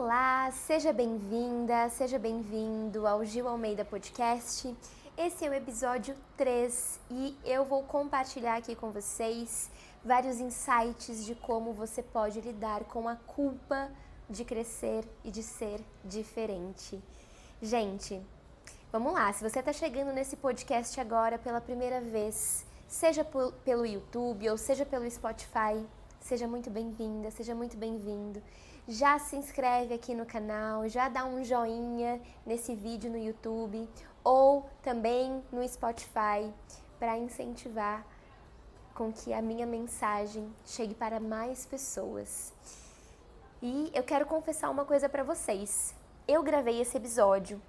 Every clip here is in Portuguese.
Olá, seja bem-vinda, seja bem-vindo ao Gil Almeida Podcast. Esse é o episódio 3 e eu vou compartilhar aqui com vocês vários insights de como você pode lidar com a culpa de crescer e de ser diferente. Gente, vamos lá, se você está chegando nesse podcast agora pela primeira vez, seja pelo YouTube ou seja pelo Spotify, seja muito bem-vinda, seja muito bem-vindo. Já se inscreve aqui no canal, já dá um joinha nesse vídeo no YouTube ou também no Spotify para incentivar com que a minha mensagem chegue para mais pessoas. E eu quero confessar uma coisa para vocês. Eu gravei esse episódio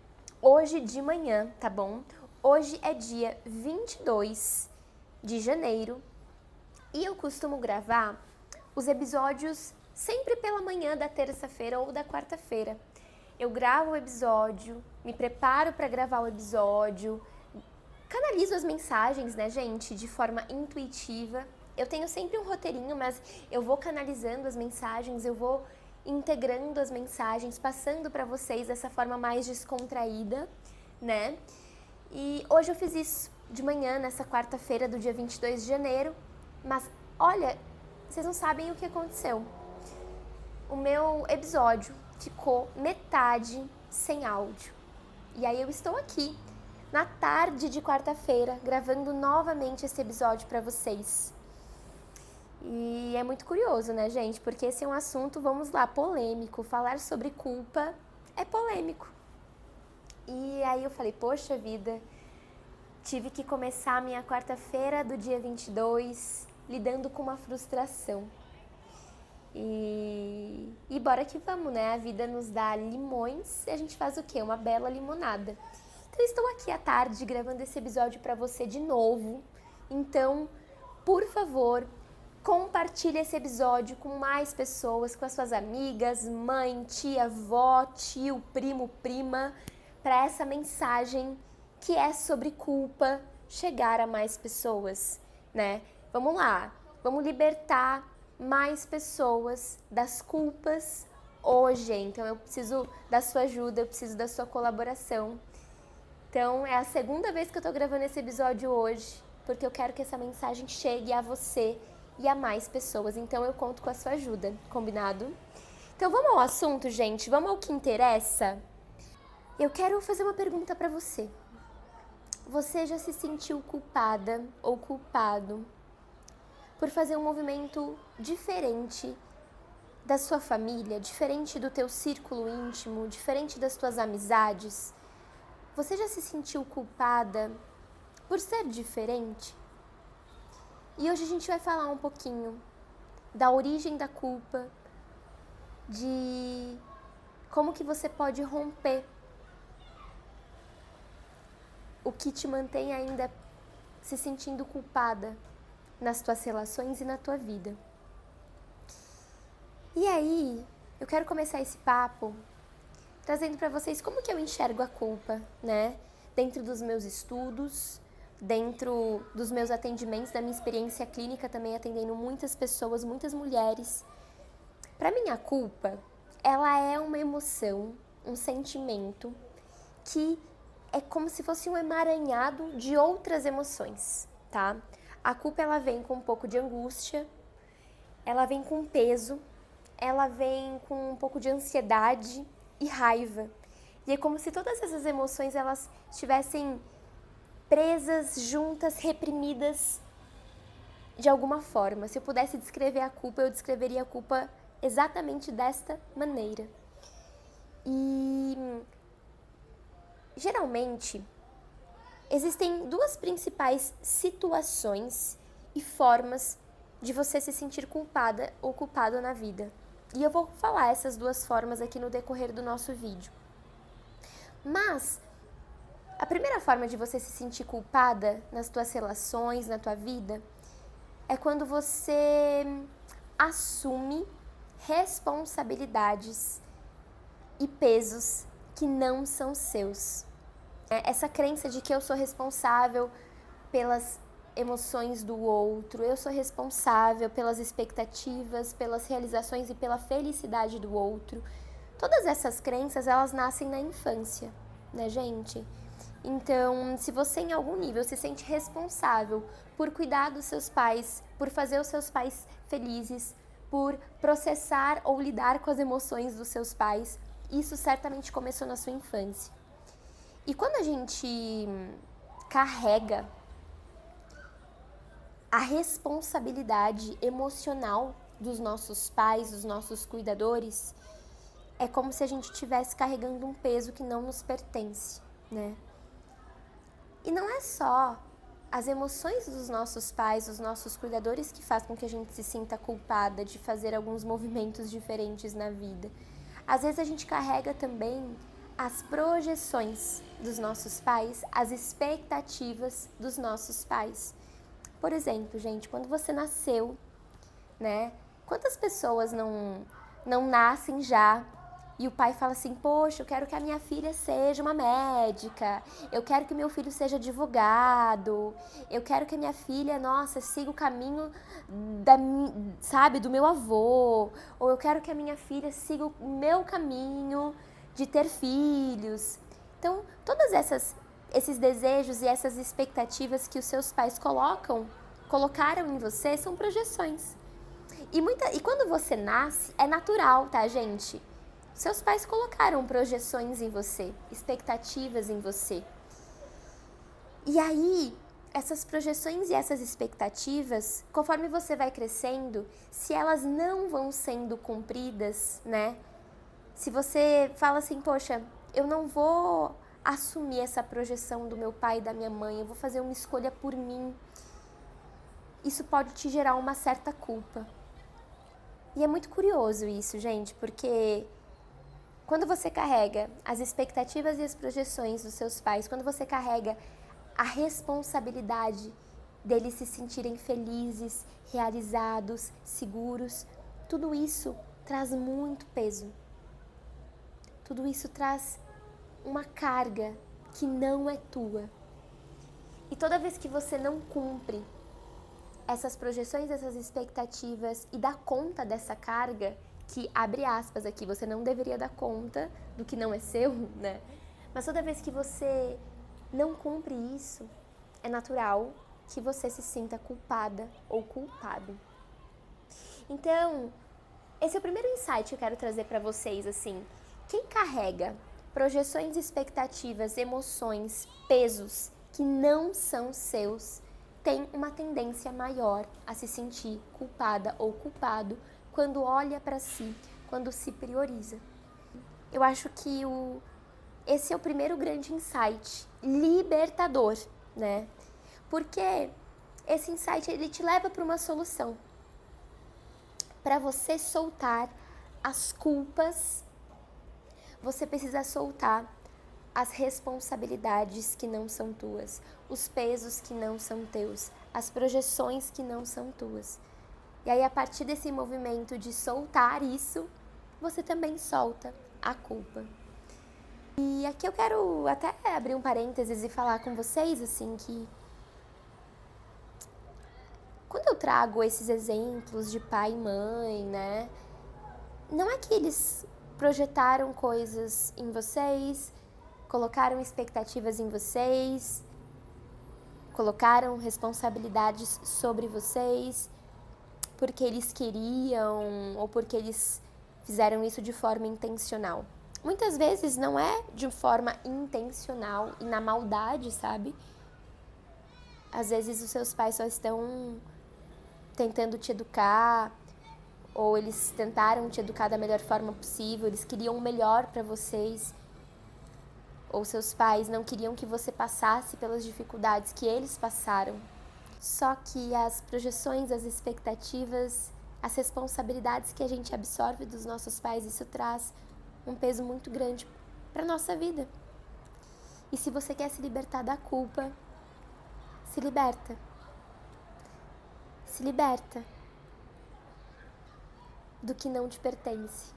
hoje de manhã, tá bom? Hoje é dia 22 de janeiro e eu costumo gravar os episódios sempre pela manhã da terça-feira ou da quarta-feira. Eu gravo o episódio, me preparo para gravar o episódio, canalizo as mensagens, né, gente, de forma intuitiva. Eu tenho sempre um roteirinho, mas eu vou canalizando as mensagens, eu vou integrando as mensagens, passando para vocês dessa forma mais descontraída, né? E hoje eu fiz isso de manhã, nessa quarta-feira do dia 22 de janeiro, mas olha, vocês não sabem o que aconteceu. O meu episódio ficou metade sem áudio. E aí eu estou aqui, na tarde de quarta-feira, gravando novamente esse episódio para vocês. E é muito curioso, né, gente? Porque esse é um assunto, vamos lá, polêmico. Falar sobre culpa é polêmico. E aí eu falei, poxa vida, tive que começar a minha quarta-feira do dia 22 lidando com uma frustração. E bora que vamos, né? A vida nos dá limões e a gente faz o quê? Uma bela limonada. Então, estou aqui à tarde gravando esse episódio para você de novo. Então, por favor, compartilhe esse episódio com mais pessoas, com as suas amigas, mãe, tia, avó, tio, primo, prima, para essa mensagem que é sobre culpa chegar a mais pessoas, né? Vamos lá, vamos libertar mais pessoas das culpas hoje. Então eu preciso da sua ajuda, eu preciso da sua colaboração. Então é a segunda vez que eu tô gravando esse episódio hoje, porque eu quero que essa mensagem chegue a você e a mais pessoas. Então eu conto com a sua ajuda, combinado? Então vamos ao assunto, gente, vamos ao que interessa. Eu quero fazer uma pergunta pra você. Você já se sentiu culpada ou culpado por fazer um movimento diferente da sua família, diferente do teu círculo íntimo, diferente das tuas amizades? Você já se sentiu culpada por ser diferente? E hoje a gente vai falar um pouquinho da origem da culpa, de como que você pode romper o que te mantém ainda se sentindo culpada nas tuas relações e na tua vida. E aí, eu quero começar esse papo trazendo para vocês como que eu enxergo a culpa, né? Dentro dos meus estudos, dentro dos meus atendimentos, da minha experiência clínica também atendendo muitas pessoas, muitas mulheres. Para mim, a culpa, ela é uma emoção, um sentimento que é como se fosse um emaranhado de outras emoções, tá? A culpa, ela vem com um pouco de angústia, ela vem com peso, ela vem com um pouco de ansiedade e raiva. E é como se todas essas emoções, elas estivessem presas, juntas, reprimidas de alguma forma. Se eu pudesse descrever a culpa, eu descreveria a culpa exatamente desta maneira. E geralmente existem duas principais situações e formas de você se sentir culpada ou culpado na vida. E eu vou falar essas duas formas aqui no decorrer do nosso vídeo. Mas a primeira forma de você se sentir culpada nas tuas relações, na tua vida, é quando você assume responsabilidades e pesos que não são seus. Essa crença de que eu sou responsável pelas emoções do outro, eu sou responsável pelas expectativas, pelas realizações e pela felicidade do outro. Todas essas crenças, elas nascem na infância, né, gente? Então, se você em algum nível se sente responsável por cuidar dos seus pais, por fazer os seus pais felizes, por processar ou lidar com as emoções dos seus pais, isso certamente começou na sua infância. E quando a gente carrega a responsabilidade emocional dos nossos pais, dos nossos cuidadores, é como se a gente estivesse carregando um peso que não nos pertence, né? E não é só as emoções dos nossos pais, dos nossos cuidadores, que faz com que a gente se sinta culpada de fazer alguns movimentos diferentes na vida. Às vezes a gente carrega também as projeções dos nossos pais, as expectativas dos nossos pais. Por exemplo, gente, quando você nasceu, né? Quantas pessoas não nascem já e o pai fala assim, poxa, eu quero que a minha filha seja uma médica, eu quero que meu filho seja advogado, eu quero que a minha filha, nossa, siga o caminho do meu avô, ou eu quero que a minha filha siga o meu caminho de ter filhos. Então, todas esses desejos e essas expectativas que os seus pais colocaram em você são projeções. E quando você nasce, é natural, tá, gente? Seus pais colocaram projeções em você, expectativas em você. E aí, essas projeções e essas expectativas, conforme você vai crescendo, se elas não vão sendo cumpridas, né? Se você fala assim, poxa, eu não vou assumir essa projeção do meu pai e da minha mãe, eu vou fazer uma escolha por mim. Isso pode te gerar uma certa culpa. E é muito curioso isso, gente, porque quando você carrega as expectativas e as projeções dos seus pais, quando você carrega a responsabilidade deles se sentirem felizes, realizados, seguros, tudo isso traz muito peso. Tudo isso traz uma carga que não é tua. E toda vez que você não cumpre essas projeções, essas expectativas e dá conta dessa carga, que, abre aspas aqui, você não deveria dar conta do que não é seu, né? Mas toda vez que você não cumpre isso, é natural que você se sinta culpada ou culpado. Então, esse é o primeiro insight que eu quero trazer para vocês, assim. Quem carrega projeções, expectativas, emoções, pesos que não são seus, tem uma tendência maior a se sentir culpada ou culpado quando olha para si, quando se prioriza. Eu acho que esse é o primeiro grande insight libertador, né? Porque esse insight, ele te leva para uma solução. Para você soltar as culpas, você precisa soltar as responsabilidades que não são tuas, os pesos que não são teus, as projeções que não são tuas. E aí, a partir desse movimento de soltar isso, você também solta a culpa. E aqui eu quero até abrir um parênteses e falar com vocês, assim, que quando eu trago esses exemplos de pai e mãe, né, não é que eles projetaram coisas em vocês, colocaram expectativas em vocês, colocaram responsabilidades sobre vocês, porque eles queriam ou porque eles fizeram isso de forma intencional. Muitas vezes não é de forma intencional e na maldade, sabe? Às vezes os seus pais só estão tentando te educar, ou eles tentaram te educar da melhor forma possível, eles queriam o melhor para vocês, ou seus pais não queriam que você passasse pelas dificuldades que eles passaram. Só que as projeções, as expectativas, as responsabilidades que a gente absorve dos nossos pais, isso traz um peso muito grande para a nossa vida. E se você quer se libertar da culpa, se liberta. Se liberta do que não te pertence.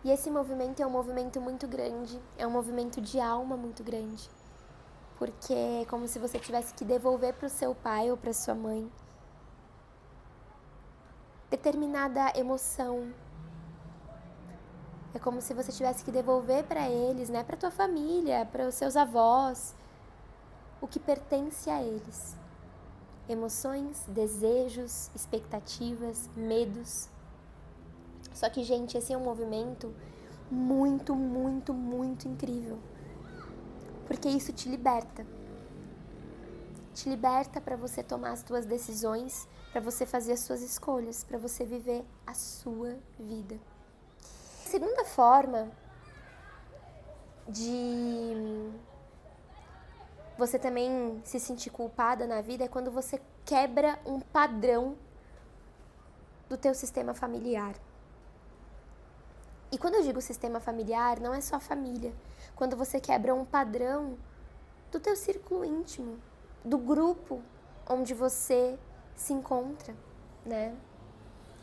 E esse movimento é um movimento muito grande, é um movimento de alma muito grande. Porque é como se você tivesse que devolver para o seu pai ou para sua mãe determinada emoção, É como se você tivesse que devolver para eles, né, para tua família, para os seus avós, o que pertence a eles. Emoções, desejos, expectativas, medos. Só que, gente, esse é um movimento muito, muito, muito incrível. Porque isso te liberta. Te liberta para você tomar as suas decisões, para você fazer as suas escolhas, para você viver a sua vida. A segunda forma de você também se sentir culpada na vida é quando você quebra um padrão do teu sistema familiar. E quando eu digo sistema familiar, não é só família. Quando você quebra um padrão do teu círculo íntimo, do grupo onde você se encontra, né?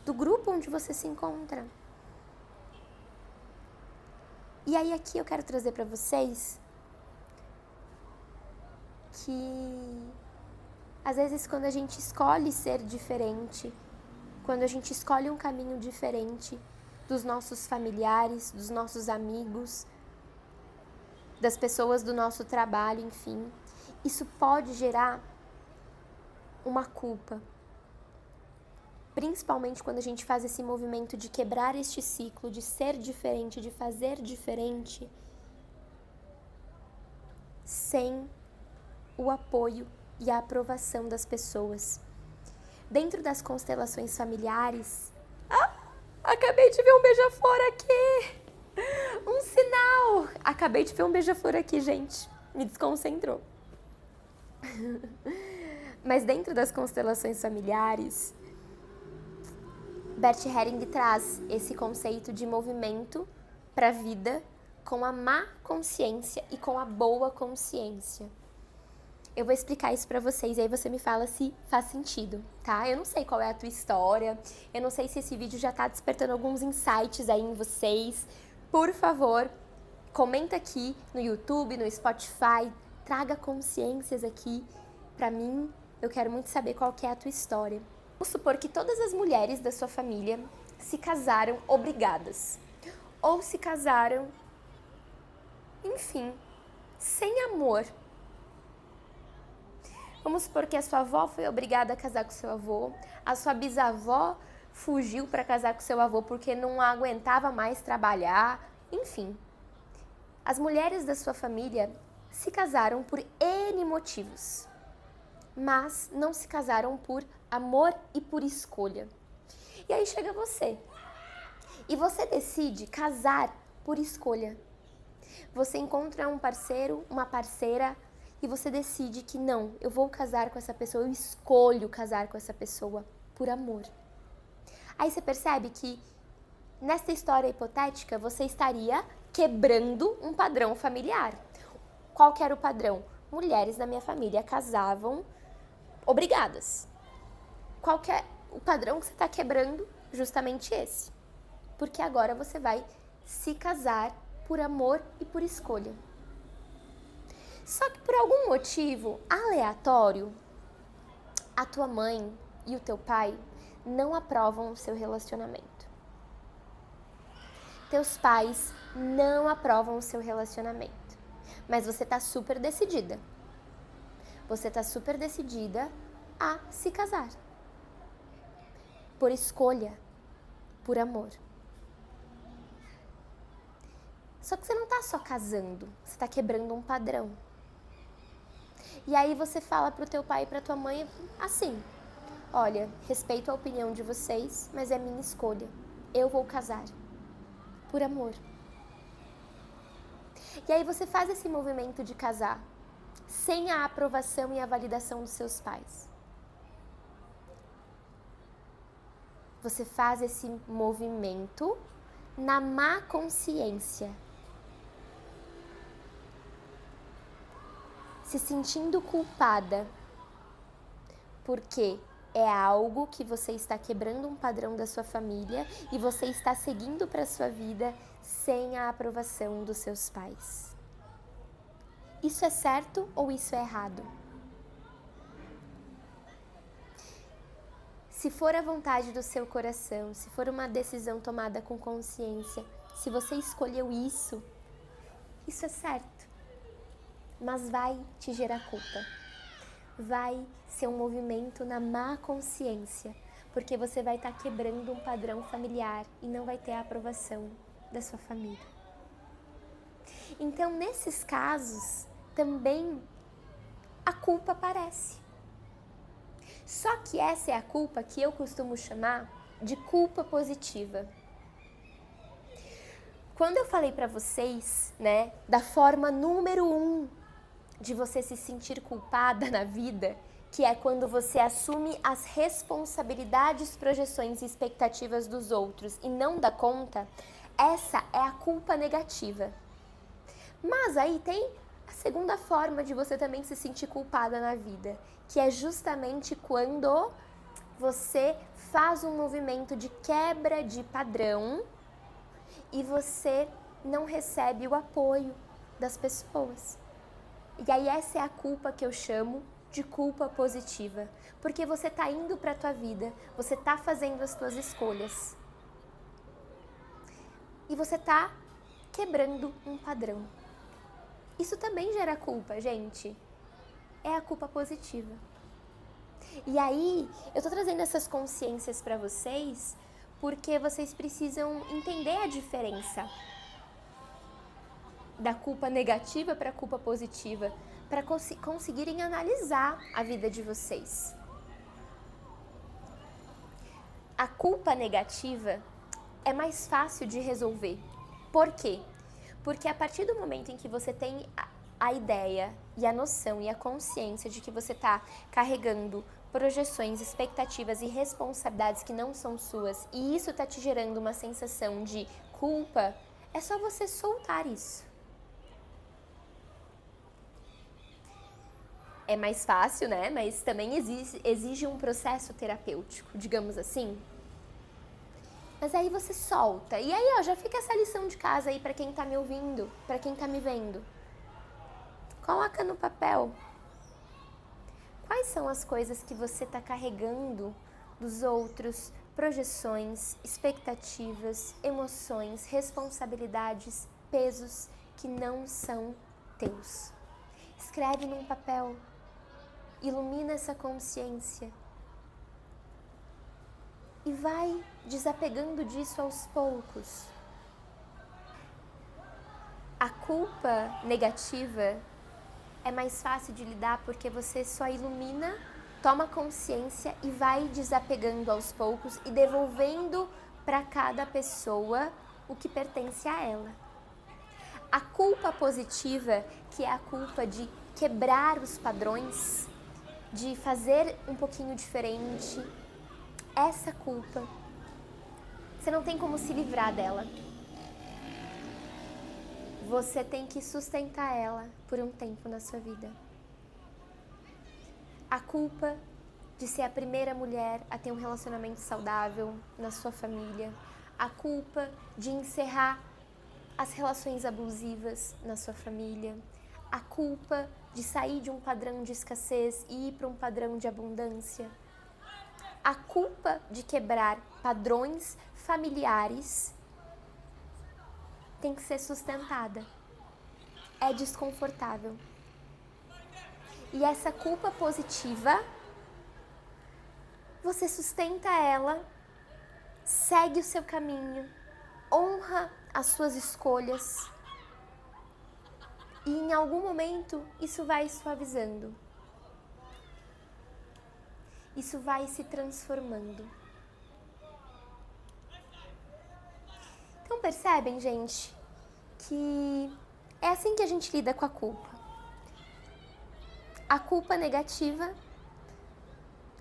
Do grupo onde você se encontra. E aí aqui eu quero trazer para vocês que às vezes quando a gente escolhe ser diferente, quando a gente escolhe um caminho diferente dos nossos familiares, dos nossos amigos, das pessoas do nosso trabalho, enfim, isso pode gerar uma culpa. Principalmente quando a gente faz esse movimento de quebrar este ciclo, de ser diferente, de fazer diferente, sem o apoio e a aprovação das pessoas. Dentro das constelações familiares... acabei de ver um beija-flor aqui! Um sinal! Acabei de ver um beija-flor aqui, gente. Me desconcentrou. Mas dentro das constelações familiares, Bert Helling traz esse conceito de movimento para a vida com a má consciência e com a boa consciência. Eu vou explicar isso pra vocês, aí você me fala se faz sentido, tá? Eu não sei qual é a tua história, eu não sei se esse vídeo já tá despertando alguns insights aí em vocês. Por favor, comenta aqui no YouTube, no Spotify, traga consciências aqui pra mim. Eu quero muito saber qual que é a tua história. Vamos supor que todas as mulheres da sua família se casaram obrigadas, ou se casaram, enfim, sem amor. Vamos supor que a sua avó foi obrigada a casar com seu avô, a sua bisavó fugiu para casar com seu avô porque não aguentava mais trabalhar, enfim. As mulheres da sua família se casaram por N motivos, mas não se casaram por amor e por escolha. E aí chega você, e você decide casar por escolha. Você encontra um parceiro, uma parceira, e você decide que não, eu vou casar com essa pessoa, eu escolho casar com essa pessoa por amor. Aí você percebe que nessa história hipotética você estaria quebrando um padrão familiar. Qual que era o padrão? Mulheres na minha família casavam obrigadas. Qual que é o padrão que você está quebrando? Justamente esse. Porque agora você vai se casar por amor e por escolha. Só que por algum motivo aleatório, a tua mãe e o teu pai não aprovam o seu relacionamento. Teus pais não aprovam o seu relacionamento. Mas você tá super decidida. Você tá super decidida a se casar. Por escolha, por amor. Só que você não tá só casando, você tá quebrando um padrão. E aí você fala pro teu pai e pra tua mãe assim: olha, respeito a opinião de vocês, mas é minha escolha. Eu vou casar. Por amor. E aí você faz esse movimento de casar sem a aprovação e a validação dos seus pais. Você faz esse movimento na má consciência. Se sentindo culpada, porque é algo que você está quebrando um padrão da sua família e você está seguindo para a sua vida sem a aprovação dos seus pais. Isso é certo ou isso é errado? Se for a vontade do seu coração, se for uma decisão tomada com consciência, se você escolheu isso é certo. Mas vai te gerar culpa. Vai ser um movimento na má consciência, porque você vai estar quebrando um padrão familiar e não vai ter a aprovação da sua família. Então, nesses casos, também a culpa aparece. Só que essa é a culpa que eu costumo chamar de culpa positiva. Quando eu falei para vocês, né, da forma número 1 de você se sentir culpada na vida, que é quando você assume as responsabilidades, projeções e expectativas dos outros e não dá conta, essa é a culpa negativa. Mas aí tem a segunda forma de você também se sentir culpada na vida, que é justamente quando você faz um movimento de quebra de padrão e você não recebe o apoio das pessoas. E aí essa é a culpa que eu chamo de culpa positiva, porque você tá indo pra tua vida, você tá fazendo as tuas escolhas e você tá quebrando um padrão. Isso também gera culpa, gente. É a culpa positiva. E aí, eu tô trazendo essas consciências pra vocês porque vocês precisam entender a diferença da culpa negativa para a culpa positiva, para conseguirem analisar a vida de vocês. A culpa negativa é mais fácil de resolver. Por quê? Porque a partir do momento em que você tem a ideia e a noção e a consciência de que você está carregando projeções, expectativas e responsabilidades que não são suas, e isso está te gerando uma sensação de culpa, é só você soltar isso. É mais fácil, né? Mas também exige um processo terapêutico, digamos assim. Mas aí você solta. E aí, ó, já fica essa lição de casa aí pra quem tá me ouvindo, pra quem tá me vendo. Coloca no papel. Quais são as coisas que você tá carregando dos outros, projeções, expectativas, emoções, responsabilidades, pesos que não são teus? Escreve num papel. Ilumina essa consciência e vai desapegando disso aos poucos. A culpa negativa é mais fácil de lidar porque você só ilumina, toma consciência e vai desapegando aos poucos e devolvendo para cada pessoa o que pertence a ela. A culpa positiva, que é a culpa de quebrar os padrões, de fazer um pouquinho diferente, essa culpa, você não tem como se livrar dela. Você tem que sustentar ela por um tempo na sua vida. A culpa de ser a primeira mulher a ter um relacionamento saudável na sua família. A culpa de encerrar as relações abusivas na sua família. A culpa de sair de um padrão de escassez e ir para um padrão de abundância. A culpa de quebrar padrões familiares tem que ser sustentada. É desconfortável. E essa culpa positiva, você sustenta ela, segue o seu caminho, honra as suas escolhas. E em algum momento isso vai suavizando. Isso vai se transformando. Então percebem, gente, que é assim que a gente lida com a culpa. A culpa negativa,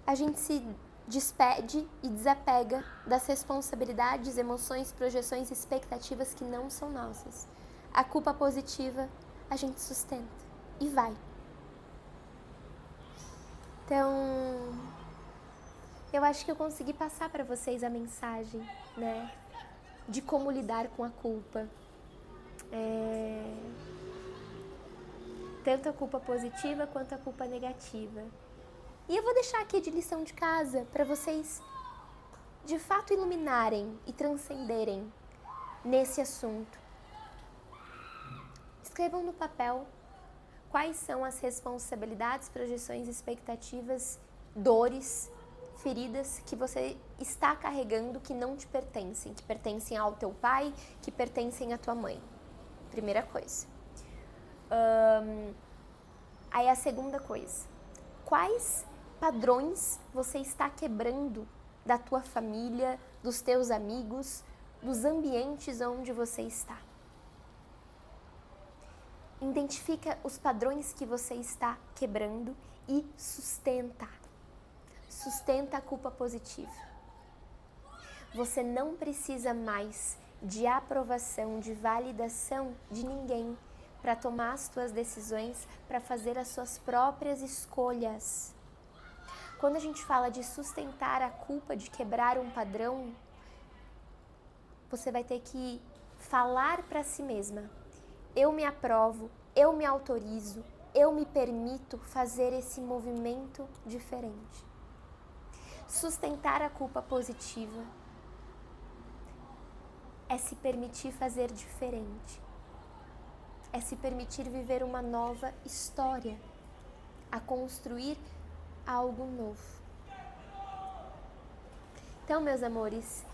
a gente se despede e desapega das responsabilidades, emoções, projeções e expectativas que não são nossas. A culpa positiva, a gente sustenta e vai. Então, eu acho que eu consegui passar para vocês a mensagem, né, de como lidar com a culpa. Tanto a culpa positiva quanto a culpa negativa. E eu vou deixar aqui de lição de casa para vocês de fato iluminarem e transcenderem nesse assunto. Escrevam no papel quais são as responsabilidades, projeções, expectativas, dores, feridas que você está carregando que não te pertencem, que pertencem ao teu pai, que pertencem à tua mãe. Primeira coisa. Aí a segunda coisa. Quais padrões você está quebrando da tua família, dos teus amigos, dos ambientes onde você está? Identifica os padrões que você está quebrando e sustenta. Sustenta a culpa positiva. Você não precisa mais de aprovação, de validação de ninguém para tomar as suas decisões, para fazer as suas próprias escolhas. Quando a gente fala de sustentar a culpa, de quebrar um padrão, você vai ter que falar para si mesma: eu me aprovo, eu me autorizo, eu me permito fazer esse movimento diferente. Sustentar a culpa positiva é se permitir fazer diferente. É se permitir viver uma nova história, a construir algo novo. Então, meus amores,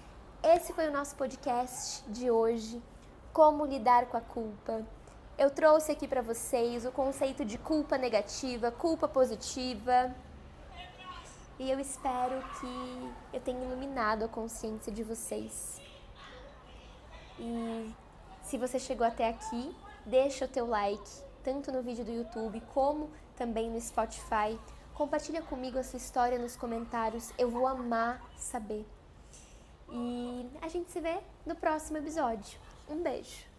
esse foi o nosso podcast de hoje, como lidar com a culpa. Eu trouxe aqui para vocês o conceito de culpa negativa, culpa positiva, e eu espero que eu tenha iluminado a consciência de vocês. E se você chegou até aqui, deixa o teu like, tanto no vídeo do YouTube como também no Spotify. Compartilha comigo a sua história nos comentários, eu vou amar saber. E a gente se vê no próximo episódio. Um beijo!